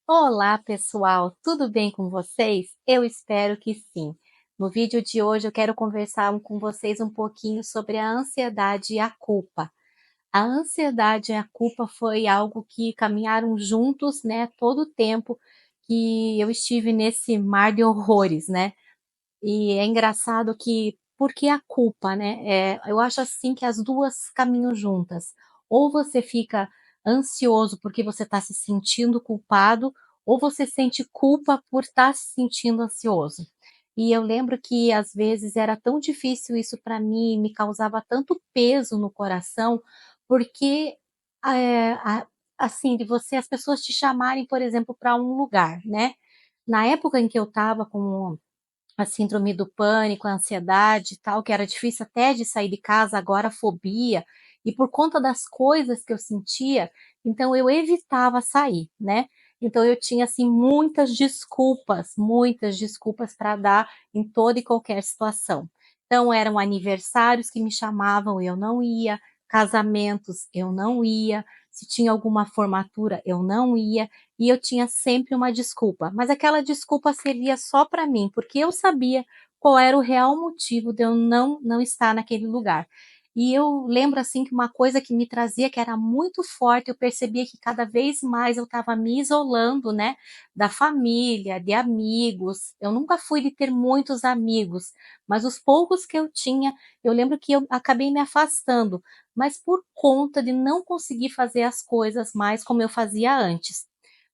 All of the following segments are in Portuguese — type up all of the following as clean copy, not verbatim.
Olá, pessoal, tudo bem com vocês? Eu espero que sim. No vídeo de hoje eu quero conversar com vocês um pouquinho sobre a ansiedade e a culpa. A ansiedade e a culpa foi algo que caminharam juntos, né, todo o tempo que eu estive nesse mar de horrores, né? E é engraçado que, por que a culpa, né? Eu acho assim que as duas caminham juntas. Ou você fica ansioso porque você está se sentindo culpado, ou você sente culpa por estar se sentindo ansioso. E eu lembro que às vezes era tão difícil isso para mim, me causava tanto peso no coração, porque assim, de você, as pessoas te chamarem, por exemplo, para um lugar, né? Na época em que eu estava com a síndrome do pânico, a ansiedade e tal, que era difícil até de sair de casa, agora a fobia, e por conta das coisas que eu sentia, então eu evitava sair, né. Então eu tinha, assim, muitas desculpas para dar em toda e qualquer situação. Então eram aniversários que me chamavam, eu não ia, casamentos, eu não ia, se tinha alguma formatura, eu não ia, e eu tinha sempre uma desculpa, mas aquela desculpa servia só para mim, porque eu sabia qual era o real motivo de eu não estar naquele lugar. E eu lembro, assim, que uma coisa que me trazia, que era muito forte, eu percebia que cada vez mais eu estava me isolando, né, da família, de amigos. Eu nunca fui de ter muitos amigos, mas os poucos que eu tinha, eu lembro que eu acabei me afastando, mas por conta de não conseguir fazer as coisas mais como eu fazia antes.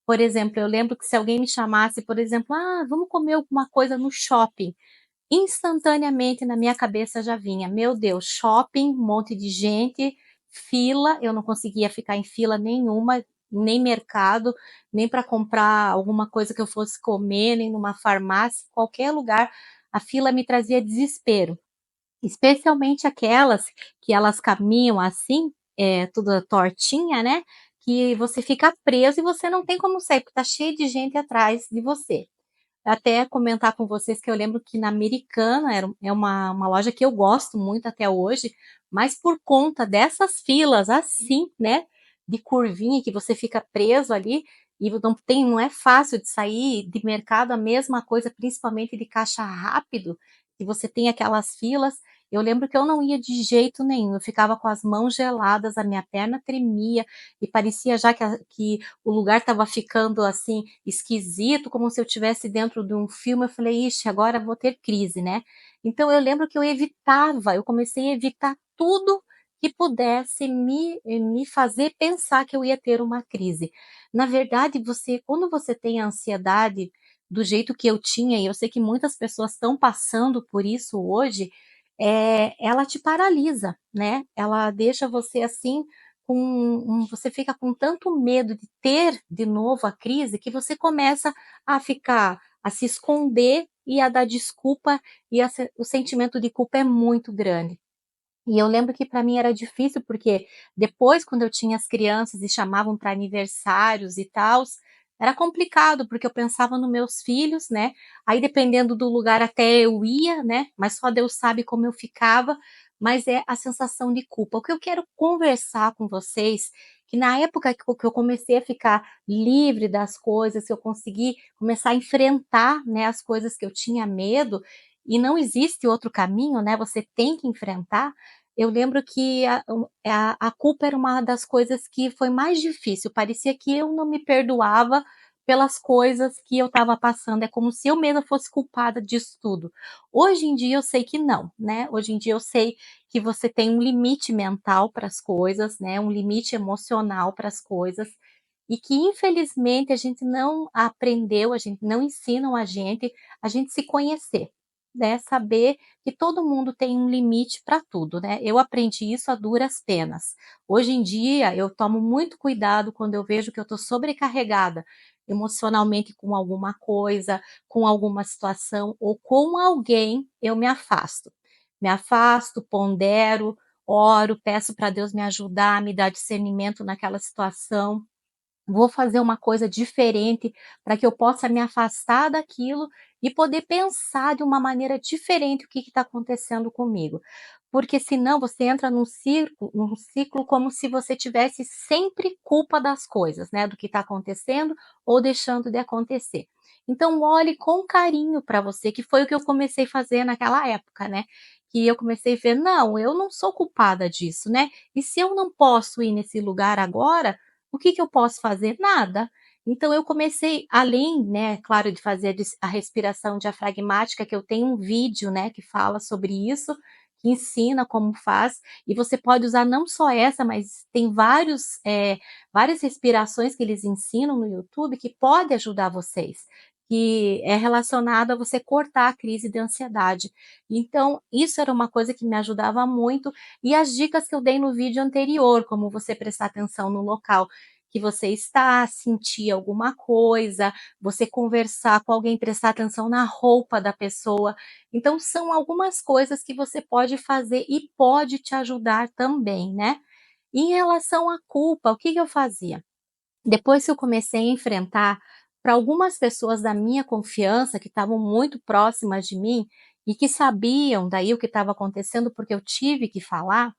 Por exemplo, eu lembro que se alguém me chamasse, por exemplo: "Ah, vamos comer alguma coisa no shopping", instantaneamente na minha cabeça já vinha: "Meu Deus, shopping, um monte de gente, fila", eu não conseguia ficar em fila nenhuma, nem mercado, nem para comprar alguma coisa que eu fosse comer, nem numa farmácia, qualquer lugar, a fila me trazia desespero. Especialmente aquelas que elas caminham assim, toda tortinha, né, que você fica preso e você não tem como sair, porque tá cheio de gente atrás de você. Até comentar com vocês que eu lembro que na Americana é uma loja que eu gosto muito até hoje, mas por conta dessas filas assim, né, de curvinha que você fica preso ali e não é fácil de sair de mercado, a mesma coisa, principalmente de caixa rápido, que você tem aquelas filas. Eu lembro que eu não ia de jeito nenhum, eu ficava com as mãos geladas, a minha perna tremia e parecia já que o lugar estava ficando assim esquisito, como se eu estivesse dentro de um filme. Eu falei: "Ixi, agora vou ter crise, né?". Então eu lembro que eu comecei a evitar tudo que pudesse me fazer pensar que eu ia ter uma crise. Na verdade, quando você tem a ansiedade do jeito que eu tinha, e eu sei que muitas pessoas estão passando por isso hoje, ela te paralisa, né, ela deixa você assim você fica com tanto medo de ter de novo a crise, que você começa a se esconder e a dar desculpa, e o sentimento de culpa é muito grande. E eu lembro que para mim era difícil, porque depois, quando eu tinha as crianças e chamavam para aniversários e tals, era complicado, porque eu pensava nos meus filhos, né, aí dependendo do lugar até eu ia, né, mas só Deus sabe como eu ficava, mas é a sensação de culpa. O que eu quero conversar com vocês, que na época que eu comecei a ficar livre das coisas, que eu consegui começar a enfrentar, né, as coisas que eu tinha medo, e não existe outro caminho, né, você tem que enfrentar. Eu lembro que a culpa era uma das coisas que foi mais difícil, parecia que eu não me perdoava pelas coisas que eu estava passando, é como se eu mesma fosse culpada disso tudo. Hoje em dia eu sei que não, né, hoje em dia eu sei que você tem um limite mental para as coisas, né, um limite emocional para as coisas, e que infelizmente a gente não aprendeu, a gente não ensinam a gente se conhecer, né, saber que todo mundo tem um limite para tudo, né. Eu aprendi isso a duras penas. Hoje em dia, eu tomo muito cuidado quando eu vejo que eu estou sobrecarregada emocionalmente com alguma coisa, com alguma situação ou com alguém, eu me afasto. Me afasto, pondero, oro, peço para Deus me ajudar, me dar discernimento naquela situação. Vou fazer uma coisa diferente para que eu possa me afastar daquilo e poder pensar de uma maneira diferente o que está acontecendo comigo. Porque senão você entra num ciclo como se você tivesse sempre culpa das coisas, né, do que está acontecendo ou deixando de acontecer. Então olhe com carinho para você, que foi o que eu comecei a fazer naquela época, né, que eu comecei a ver: "Não, eu não sou culpada disso, né, e se eu não posso ir nesse lugar agora, o que que eu posso fazer? Nada". Então eu comecei, além, né, claro, de fazer a respiração diafragmática, que eu tenho um vídeo, né, que fala sobre isso, que ensina como faz, e você pode usar não só essa, mas tem várias respirações que eles ensinam no YouTube que pode ajudar vocês, que é relacionado a você cortar a crise de ansiedade. Então, isso era uma coisa que me ajudava muito, e as dicas que eu dei no vídeo anterior, como você prestar atenção no local que você está, sentir alguma coisa, você conversar com alguém, prestar atenção na roupa da pessoa. Então, são algumas coisas que você pode fazer e pode te ajudar também, né. Em relação à culpa, o que que eu fazia? Depois que eu comecei a enfrentar, para algumas pessoas da minha confiança, que estavam muito próximas de mim e que sabiam daí o que estava acontecendo, porque eu tive que falar,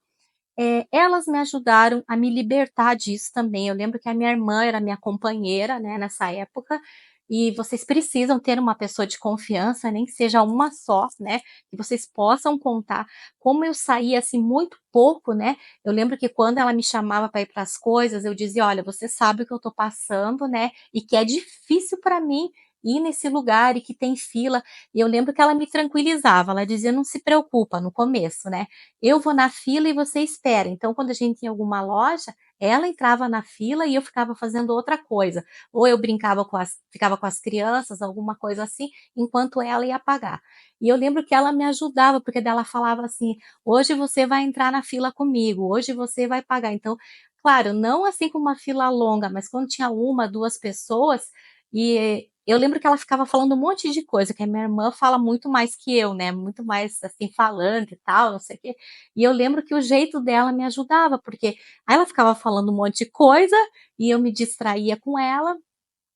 elas me ajudaram a me libertar disso também. Eu lembro que a minha irmã era minha companheira, né, nessa época, e vocês precisam ter uma pessoa de confiança, nem que seja uma só, né, que vocês possam contar. Como eu saía, assim, muito pouco, né, eu lembro que quando ela me chamava para ir para as coisas, eu dizia: "Olha, você sabe o que eu estou passando, né, e que é difícil para mim ir nesse lugar e que tem fila", e eu lembro que ela me tranquilizava, ela dizia: "Não se preocupa", no começo, né, eu vou na fila e você espera. Então, quando a gente ia em alguma loja, ela entrava na fila e eu ficava fazendo outra coisa. Ou eu brincava ficava com as crianças, alguma coisa assim, enquanto ela ia pagar. E eu lembro que ela me ajudava, porque daí ela falava assim: "Hoje você vai entrar na fila comigo, hoje você vai pagar". Então, claro, não assim com uma fila longa, mas quando tinha uma, 2 pessoas, e eu lembro que ela ficava falando um monte de coisa, que a minha irmã fala muito mais que eu, né, muito mais, assim, falante e tal, não sei o quê. E eu lembro que o jeito dela me ajudava, porque aí ela ficava falando um monte de coisa, e eu me distraía com ela,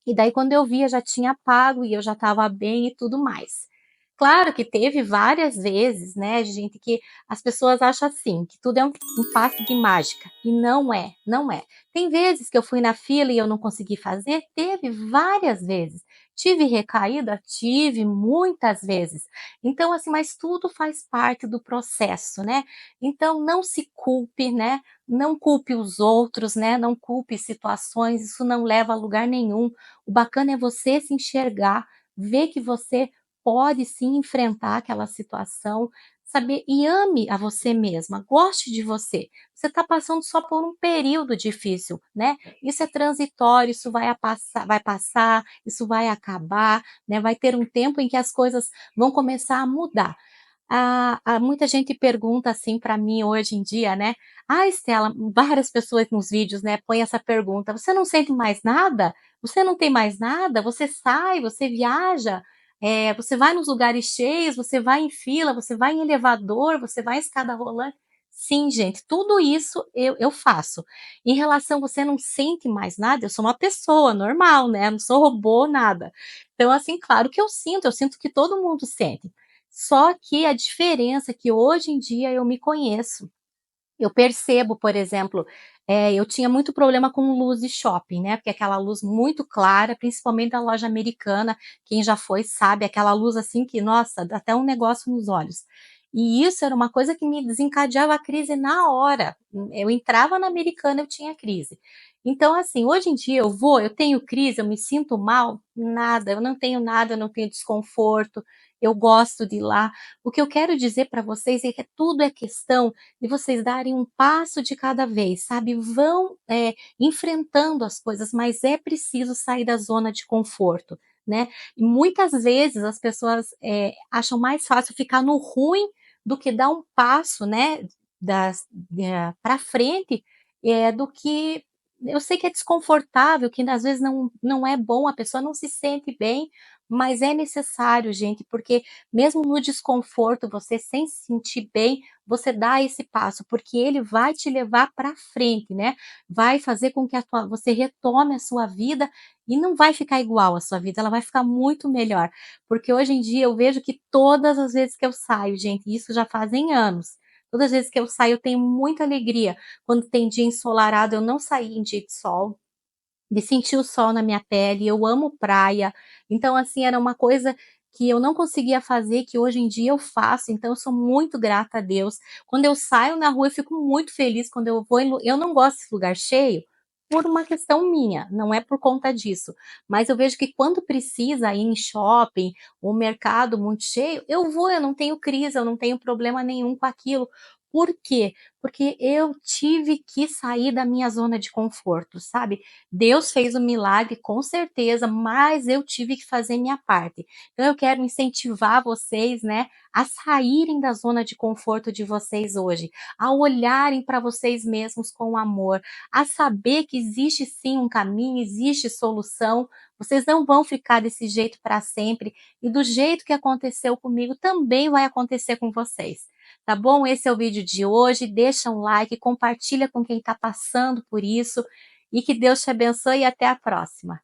e daí quando eu via já tinha pago e eu já estava bem e tudo mais. Claro que teve várias vezes, né, gente, que as pessoas acham assim, que tudo é um passe de mágica, e não é, não é. Tem vezes que eu fui na fila e eu não consegui fazer? Teve várias vezes. Tive recaída? Tive, muitas vezes. Então, assim, mas tudo faz parte do processo, né. Então não se culpe, né, não culpe os outros, né, não culpe situações, isso não leva a lugar nenhum. O bacana é você se enxergar, ver que você pode sim enfrentar aquela situação, saber e ame a você mesma, goste de você. Você está passando só por um período difícil, né? Isso é transitório, isso vai passar, isso vai acabar, né? Vai ter um tempo em que as coisas vão começar a mudar. Muita gente pergunta assim para mim hoje em dia, né? Ah, Estela, várias pessoas nos vídeos, né, põem essa pergunta: "Você não sente mais nada? Você não tem mais nada? Você sai, você viaja, você vai nos lugares cheios, você vai em fila, você vai em elevador, você vai em escada rolante". Sim, gente, tudo isso eu faço. Em relação você não sente mais nada, eu sou uma pessoa normal, né, não sou robô, nada. Então, assim, claro que eu sinto que todo mundo sente. Só que a diferença é que hoje em dia eu me conheço. Eu percebo, por exemplo, eu tinha muito problema com luz de shopping, né, porque aquela luz muito clara, principalmente da loja americana, quem já foi sabe, aquela luz assim que, nossa, dá até um negócio nos olhos. E isso era uma coisa que me desencadeava a crise na hora. Eu entrava na americana, eu tinha crise. Então, assim, hoje em dia eu tenho crise, eu me sinto mal? Nada, eu não tenho nada, eu não tenho desconforto, eu gosto de ir lá. O que eu quero dizer para vocês é que tudo é questão de vocês darem um passo de cada vez, sabe? Vão, enfrentando as coisas, mas é preciso sair da zona de conforto, né? E muitas vezes as pessoas, acham mais fácil ficar no ruim do que dar um passo, né, para frente, do que eu sei que é desconfortável, que às vezes não é bom, a pessoa não se sente bem, mas é necessário, gente, porque mesmo no desconforto, você sem se sentir bem, você dar esse passo, porque ele vai te levar para frente, né, vai fazer com que você retome a sua vida e não vai ficar igual a sua vida, ela vai ficar muito melhor. Porque hoje em dia eu vejo que todas as vezes que eu saio, gente, isso já fazem anos, todas as vezes que eu saio eu tenho muita alegria. Quando tem dia ensolarado, eu não saí em dia de sol, de sentir o sol na minha pele, eu amo praia, então assim, era uma coisa que eu não conseguia fazer, que hoje em dia eu faço, então eu sou muito grata a Deus. Quando eu saio na rua, eu fico muito feliz quando eu vou eu não gosto de lugar cheio, por uma questão minha, não é por conta disso, mas eu vejo que quando precisa ir em shopping, ou mercado muito cheio, eu vou, eu não tenho crise, eu não tenho problema nenhum com aquilo. Por quê? Porque eu tive que sair da minha zona de conforto, sabe? Deus fez o milagre, com certeza, mas eu tive que fazer minha parte. Então eu quero incentivar vocês, né, a saírem da zona de conforto de vocês hoje, a olharem para vocês mesmos com amor, a saber que existe sim um caminho, existe solução. Vocês não vão ficar desse jeito para sempre e do jeito que aconteceu comigo também vai acontecer com vocês. Tá bom? Esse é o vídeo de hoje. Deixa um like, compartilha com quem está passando por isso e que Deus te abençoe e até a próxima.